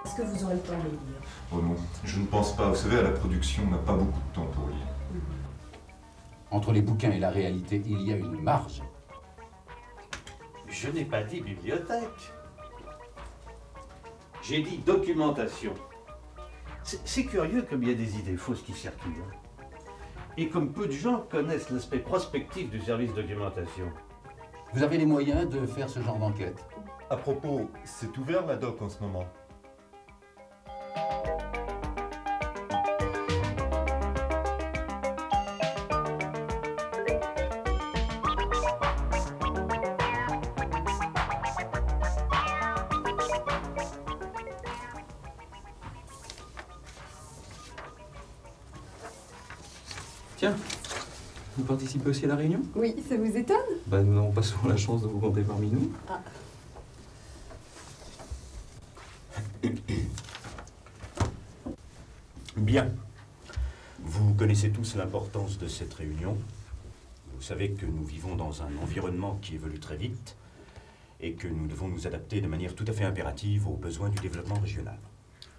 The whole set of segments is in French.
Est-ce que vous aurez le temps de les lire? Oh non, je ne pense pas. Vous savez, à la production, on n'a pas beaucoup de temps pour lire. Entre les bouquins et la réalité, il y a une marge. Je n'ai pas dit bibliothèque. J'ai dit documentation. C'est curieux comme il y a des idées fausses qui circulent. Et comme peu de gens connaissent l'aspect prospectif du service documentation. Vous avez les moyens de faire ce genre d'enquête? À propos, c'est ouvert la doc en ce moment. Tiens, vous participez aussi à la réunion? Oui, ça vous étonne? Bah, nous n'avons pas souvent la chance de vous compter parmi nous. Ah. Bien. Vous connaissez tous l'importance de cette réunion. Vous savez que nous vivons dans un environnement qui évolue très vite et que nous devons nous adapter de manière tout à fait impérative aux besoins du développement régional.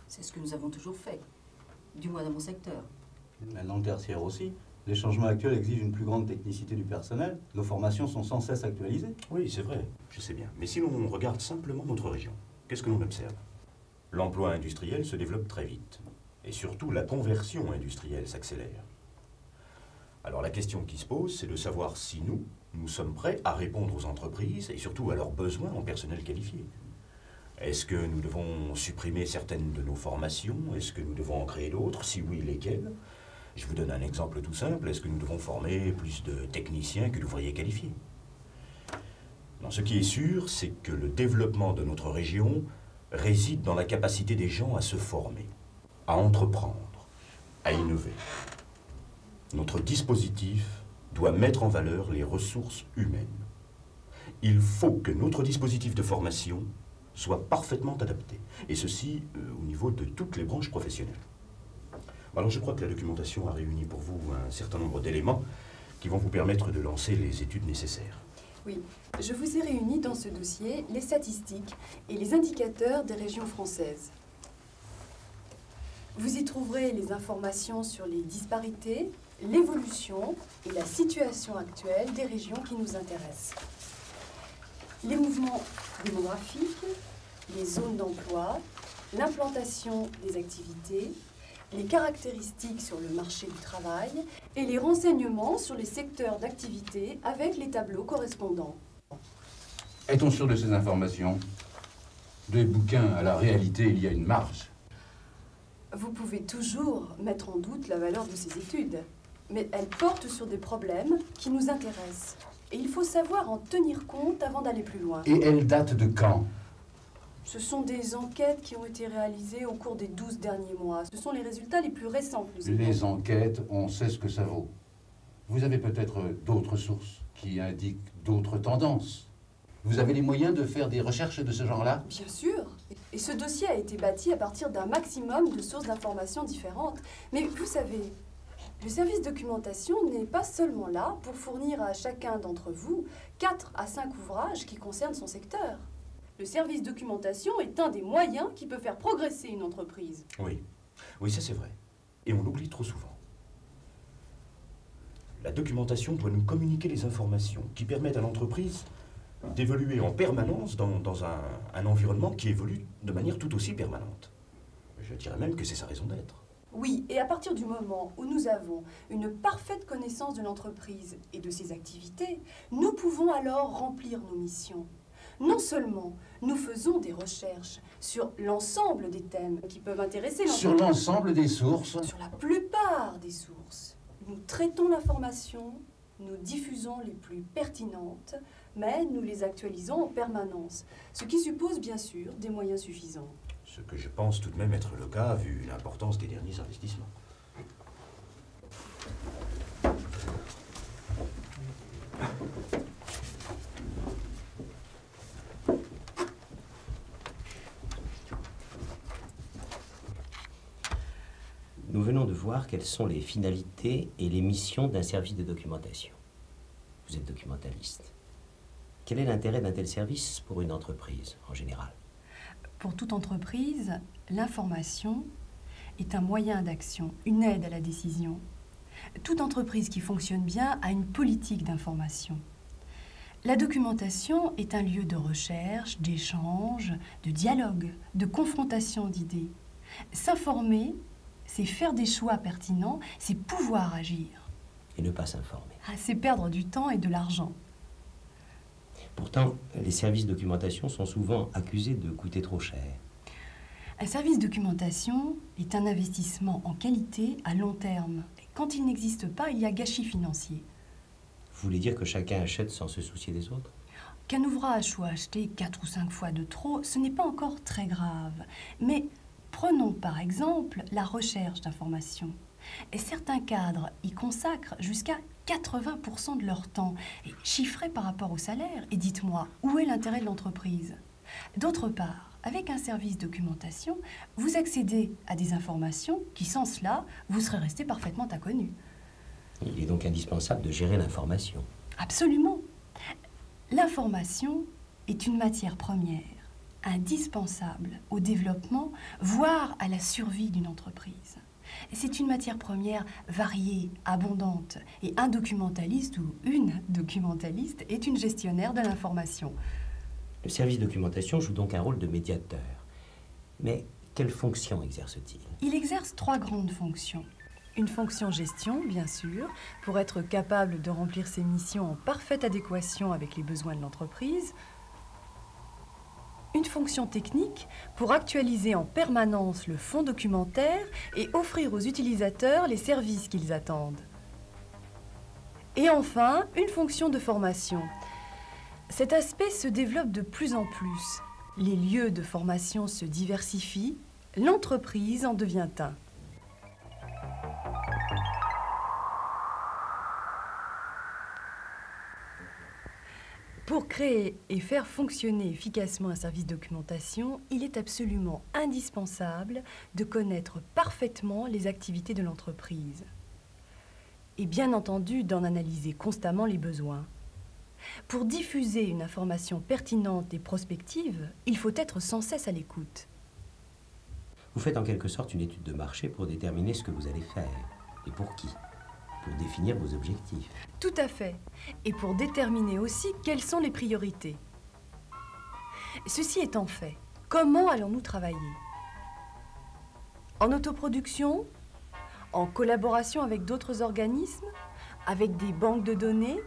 C'est ce que nous avons toujours fait, du moins dans mon secteur. Dans le tertiaire aussi. Les changements actuels exigent une plus grande technicité du personnel. Nos formations sont sans cesse actualisées. Oui, c'est vrai, je sais bien. Mais si l'on regarde simplement notre région, qu'est-ce que l'on observe? L'emploi industriel se développe très vite. Et surtout, la conversion industrielle s'accélère. Alors la question qui se pose, c'est de savoir si nous sommes prêts à répondre aux entreprises et surtout à leurs besoins en personnel qualifié. Est-ce que nous devons supprimer certaines de nos formations? Est-ce que nous devons en créer d'autres? Si oui, lesquelles? Je vous donne un exemple tout simple. Est-ce que nous devons former plus de techniciens que d'ouvriers qualifiés? Non, ce qui est sûr, c'est que le développement de notre région réside dans la capacité des gens à se former, à entreprendre, à innover. Notre dispositif doit mettre en valeur les ressources humaines. Il faut que notre dispositif de formation soit parfaitement adapté, et ceci au niveau de toutes les branches professionnelles. Alors je crois que la documentation a réuni pour vous un certain nombre d'éléments qui vont vous permettre de lancer les études nécessaires. Oui, je vous ai réuni dans ce dossier les statistiques et les indicateurs des régions françaises. Vous y trouverez les informations sur les disparités, l'évolution et la situation actuelle des régions qui nous intéressent. Les mouvements démographiques, les zones d'emploi, l'implantation des activités, les caractéristiques sur le marché du travail et les renseignements sur les secteurs d'activité avec les tableaux correspondants. Est-on sûr de ces informations? Des bouquins à la réalité, il y a une marge. Vous pouvez toujours mettre en doute la valeur de ces études, mais elles portent sur des problèmes qui nous intéressent. Et il faut savoir en tenir compte avant d'aller plus loin. Et elles datent de quand? Ce sont des enquêtes qui ont été réalisées au cours des 12 derniers mois. Ce sont les résultats les plus récents que nous avons. Les enquêtes, on sait ce que ça vaut. Vous avez peut-être d'autres sources qui indiquent d'autres tendances. Vous avez les moyens de faire des recherches de ce genre-là? Bien sûr. Et ce dossier a été bâti à partir d'un maximum de sources d'informations différentes. Mais vous savez, le service documentation n'est pas seulement là pour fournir à chacun d'entre vous 4 à 5 ouvrages qui concernent son secteur. Le service documentation est un des moyens qui peut faire progresser une entreprise. Oui, oui, ça c'est vrai. Et on l'oublie trop souvent. La documentation doit nous communiquer les informations qui permettent à l'entreprise d'évoluer en permanence dans un environnement qui évolue de manière tout aussi permanente. Je dirais même que c'est sa raison d'être. Oui, et à partir du moment où nous avons une parfaite connaissance de l'entreprise et de ses activités, nous pouvons alors remplir nos missions. Non seulement nous faisons des recherches sur l'ensemble des thèmes qui peuvent intéresser l'entreprise, Sur l'ensemble des sources. sur la plupart des sources, nous traitons l'information, nous diffusons les plus pertinentes, mais nous les actualisons en permanence, ce qui suppose bien sûr des moyens suffisants. Ce que je pense tout de même être le cas, vu l'importance des derniers investissements. Nous venons de voir quelles sont les finalités et les missions d'un service de documentation. Vous êtes documentaliste. Quel est l'intérêt d'un tel service pour une entreprise, en général? Pour toute entreprise, l'information est un moyen d'action, une aide à la décision. Toute entreprise qui fonctionne bien a une politique d'information. La documentation est un lieu de recherche, d'échange, de dialogue, de confrontation d'idées. S'informer, c'est faire des choix pertinents, c'est pouvoir agir. Et ne pas s'informer. C'est perdre du temps et de l'argent. Pourtant, les services de documentation sont souvent accusés de coûter trop cher. Un service de documentation est un investissement en qualité à long terme. Et quand il n'existe pas, il y a gâchis financier. Vous voulez dire que chacun achète sans se soucier des autres? Qu'un ouvrage soit acheté 4 ou 5 fois de trop, ce n'est pas encore très grave. Mais prenons par exemple la recherche d'informations. Et certains cadres y consacrent jusqu'à 80% de leur temps, et chiffré par rapport au salaire. Et dites-moi, où est l'intérêt de l'entreprise? D'autre part, avec un service documentation, vous accédez à des informations qui, sans cela, vous serez resté parfaitement inconnu. Il est donc indispensable de gérer l'information. Absolument. L'information est une matière première, indispensable au développement, voire à la survie d'une entreprise. C'est une matière première variée, abondante, et un documentaliste ou une documentaliste est une gestionnaire de l'information. Le service de documentation joue donc un rôle de médiateur. Mais quelle fonction exerce-t-il? Il exerce 3 grandes fonctions. Une fonction gestion, bien sûr, pour être capable de remplir ses missions en parfaite adéquation avec les besoins de l'entreprise. Une fonction technique pour actualiser en permanence le fonds documentaire et offrir aux utilisateurs les services qu'ils attendent. Et enfin, une fonction de formation. Cet aspect se développe de plus en plus. Les lieux de formation se diversifient, l'entreprise en devient un. Pour créer et faire fonctionner efficacement un service de documentation, il est absolument indispensable de connaître parfaitement les activités de l'entreprise. Et bien entendu, d'en analyser constamment les besoins. Pour diffuser une information pertinente et prospective, il faut être sans cesse à l'écoute. Vous faites en quelque sorte une étude de marché pour déterminer ce que vous allez faire et pour qui, pour définir vos objectifs. Tout à fait. Et pour déterminer aussi quelles sont les priorités. Ceci étant fait, comment allons-nous travailler? En autoproduction? En collaboration avec d'autres organismes? Avec des banques de données?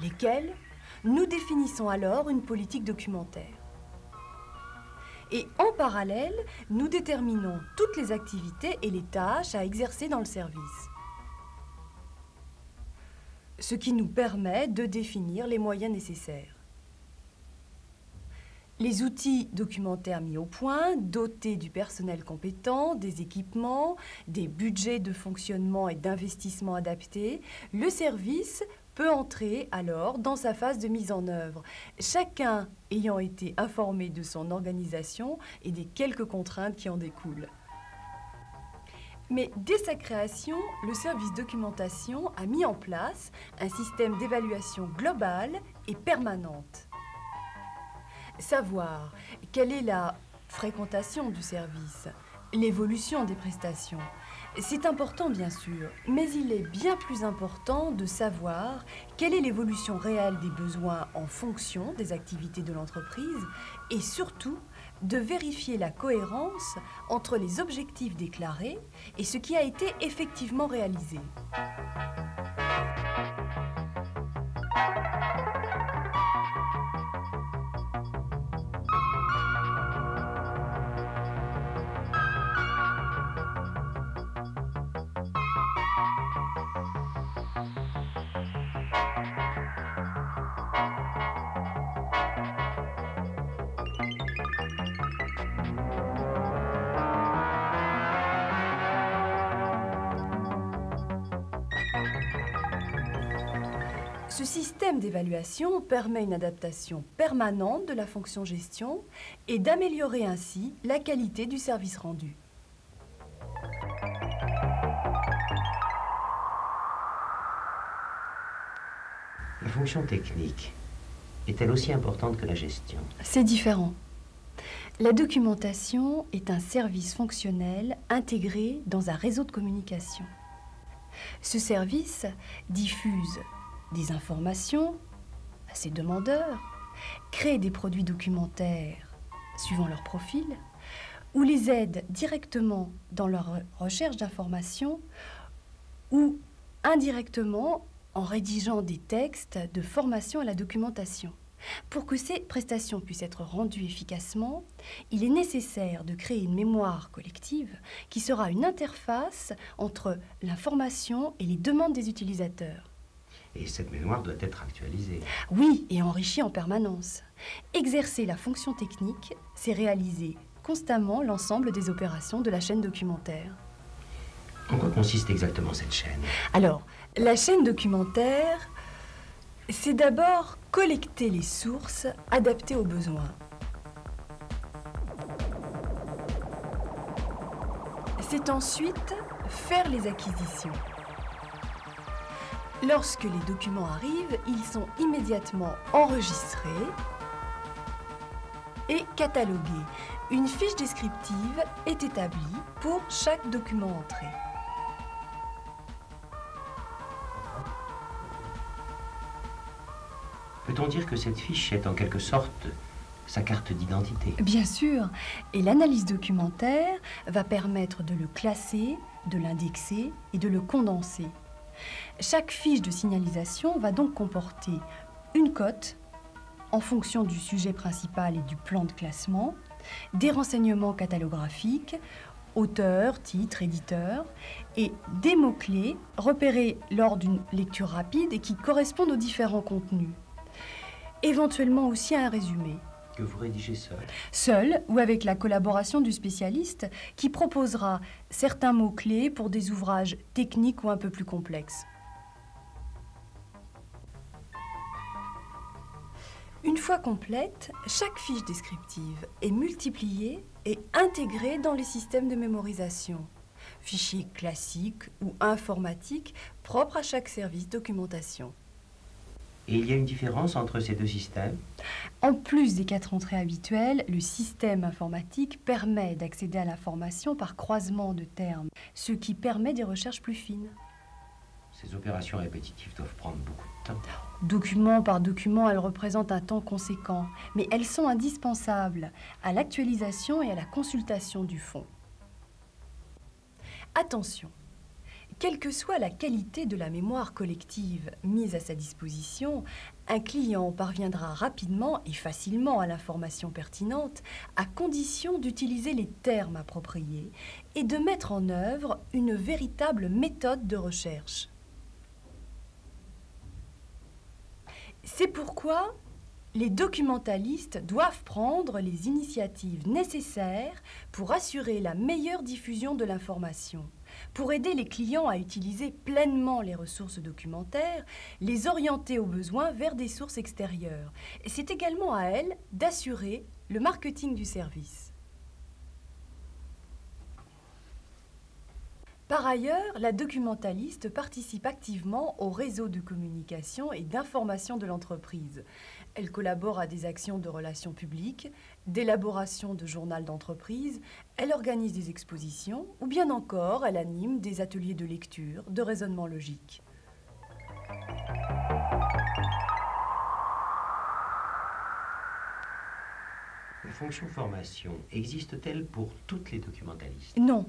Lesquelles? Nous définissons alors une politique documentaire. Et en parallèle, nous déterminons toutes les activités et les tâches à exercer dans le service. Ce qui nous permet de définir les moyens nécessaires. Les outils documentaires mis au point, dotés du personnel compétent, des équipements, des budgets de fonctionnement et d'investissement adaptés, le service peut entrer alors dans sa phase de mise en œuvre, chacun ayant été informé de son organisation et des quelques contraintes qui en découlent. Mais dès sa création, le service documentation a mis en place un système d'évaluation globale et permanente. Savoir quelle est la fréquentation du service, l'évolution des prestations. C'est important bien sûr, mais il est bien plus important de savoir quelle est l'évolution réelle des besoins en fonction des activités de l'entreprise et surtout de vérifier la cohérence entre les objectifs déclarés et ce qui a été effectivement réalisé. Ce système d'évaluation permet une adaptation permanente de la fonction gestion et d'améliorer ainsi la qualité du service rendu. La fonction technique est-elle aussi importante que la gestion? C'est différent. La documentation est un service fonctionnel intégré dans un réseau de communication. Ce service diffuse des informations à ses demandeurs, crée des produits documentaires suivant leur profil, ou les aide directement dans leur recherche d'informations ou indirectement en rédigeant des textes de formation à la documentation. Pour que ces prestations puissent être rendues efficacement, il est nécessaire de créer une mémoire collective qui sera une interface entre l'information et les demandes des utilisateurs. Et cette mémoire doit être actualisée. Oui, et enrichie en permanence. Exercer la fonction technique, c'est réaliser constamment l'ensemble des opérations de la chaîne documentaire. En quoi consiste exactement cette chaîne? Alors, la chaîne documentaire, c'est d'abord collecter les sources adaptées aux besoins. C'est ensuite faire les acquisitions. Lorsque les documents arrivent, ils sont immédiatement enregistrés et catalogués. Une fiche descriptive est établie pour chaque document entré. Peut-on dire que cette fiche est en quelque sorte sa carte d'identité? Bien sûr, et l'analyse documentaire va permettre de le classer, de l'indexer et de le condenser. Chaque fiche de signalisation va donc comporter une cote en fonction du sujet principal et du plan de classement, des renseignements catalographiques, auteur, titre, éditeur, et des mots-clés repérés lors d'une lecture rapide et qui correspondent aux différents contenus. Éventuellement aussi un résumé. Que vous rédigez seul? Seul ou avec la collaboration du spécialiste qui proposera certains mots-clés pour des ouvrages techniques ou un peu plus complexes. Une fois complète, chaque fiche descriptive est multipliée et intégrée dans les systèmes de mémorisation, fichiers classiques ou informatiques propres à chaque service documentation. Et il y a une différence entre ces deux systèmes? En plus des 4 entrées habituelles, le système informatique permet d'accéder à l'information par croisement de termes, ce qui permet des recherches plus fines. Ces opérations répétitives doivent prendre beaucoup de temps. Document par document, elles représentent un temps conséquent, mais elles sont indispensables à l'actualisation et à la consultation du fond. Attention! Quelle que soit la qualité de la mémoire collective mise à sa disposition, un client parviendra rapidement et facilement à l'information pertinente à condition d'utiliser les termes appropriés et de mettre en œuvre une véritable méthode de recherche. C'est pourquoi les documentalistes doivent prendre les initiatives nécessaires pour assurer la meilleure diffusion de l'information, pour aider les clients à utiliser pleinement les ressources documentaires, les orienter aux besoins vers des sources extérieures. Et c'est également à elles d'assurer le marketing du service. Par ailleurs, la documentaliste participe activement au réseau de communication et d'information de l'entreprise. Elle collabore à des actions de relations publiques, d'élaboration de journal d'entreprise, elle organise des expositions ou bien encore elle anime des ateliers de lecture, de raisonnement logique. La fonction formation existe-t-elle pour toutes les documentalistes? Non.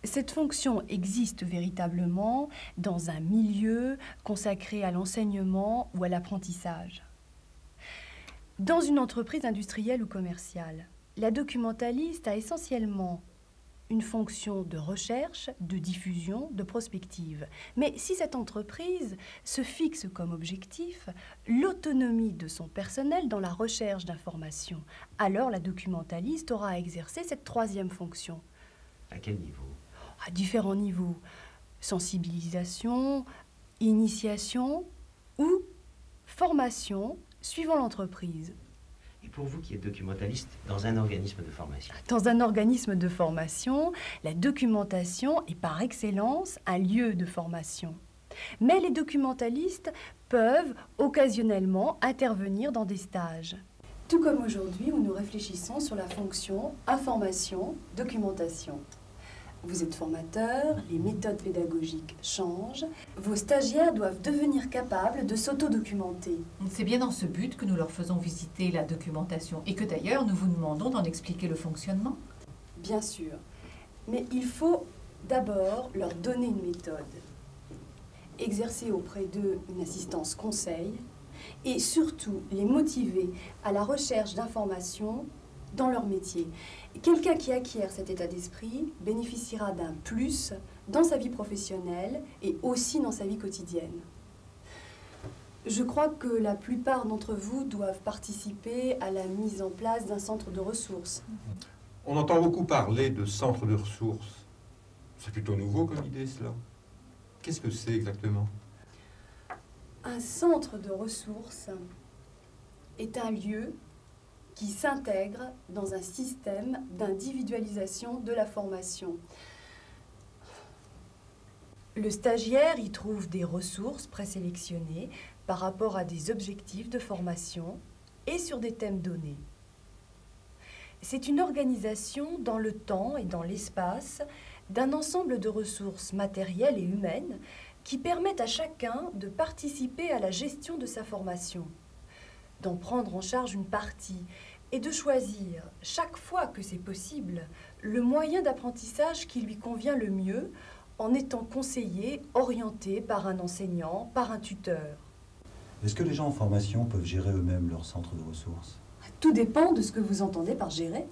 Cette fonction existe véritablement dans un milieu consacré à l'enseignement ou à l'apprentissage. Dans une entreprise industrielle ou commerciale, la documentaliste a essentiellement une fonction de recherche, de diffusion, de prospective. Mais si cette entreprise se fixe comme objectif l'autonomie de son personnel dans la recherche d'informations, alors la documentaliste aura à exercer cette troisième fonction. À quel niveau? À différents niveaux. Sensibilisation, initiation ou formation suivant l'entreprise. Et pour vous qui êtes documentaliste dans un organisme de formation? Dans un organisme de formation, la documentation est par excellence un lieu de formation. Mais les documentalistes peuvent occasionnellement intervenir dans des stages. Tout comme aujourd'hui où nous réfléchissons sur la fonction information-documentation. Vous êtes formateur, les méthodes pédagogiques changent, vos stagiaires doivent devenir capables de s'auto-documenter. C'est bien dans ce but que nous leur faisons visiter la documentation et que d'ailleurs nous vous demandons d'en expliquer le fonctionnement. Bien sûr, mais il faut d'abord leur donner une méthode, exercer auprès d'eux une assistance conseil et surtout les motiver à la recherche d'informations dans leur métier. Quelqu'un qui acquiert cet état d'esprit bénéficiera d'un plus dans sa vie professionnelle et aussi dans sa vie quotidienne. Je crois que la plupart d'entre vous doivent participer à la mise en place d'un centre de ressources. On entend beaucoup parler de centre de ressources. C'est plutôt nouveau comme idée, cela. Qu'est-ce que c'est exactement? Un centre de ressources est un lieu qui s'intègre dans un système d'individualisation de la formation. Le stagiaire y trouve des ressources présélectionnées par rapport à des objectifs de formation et sur des thèmes donnés. C'est une organisation dans le temps et dans l'espace d'un ensemble de ressources matérielles et humaines qui permettent à chacun de participer à la gestion de sa formation, d'en prendre en charge une partie et de choisir, chaque fois que c'est possible, le moyen d'apprentissage qui lui convient le mieux en étant conseillé, orienté par un enseignant, par un tuteur. Est-ce que les gens en formation peuvent gérer eux-mêmes leur centre de ressources? Tout dépend de ce que vous entendez par gérer.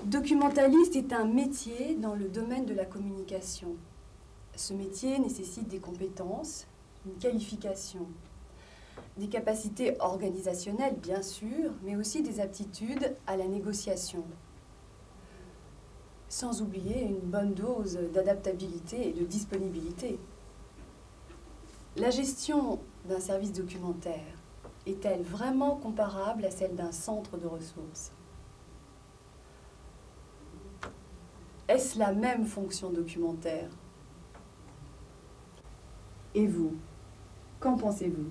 Documentaliste est un métier dans le domaine de la communication. Ce métier nécessite des compétences, une qualification, des capacités organisationnelles bien sûr, mais aussi des aptitudes à la négociation. Sans oublier une bonne dose d'adaptabilité et de disponibilité. La gestion d'un service documentaire est-elle vraiment comparable à celle d'un centre de ressources? Est-ce la même fonction documentaire? Et vous, qu'en pensez-vous?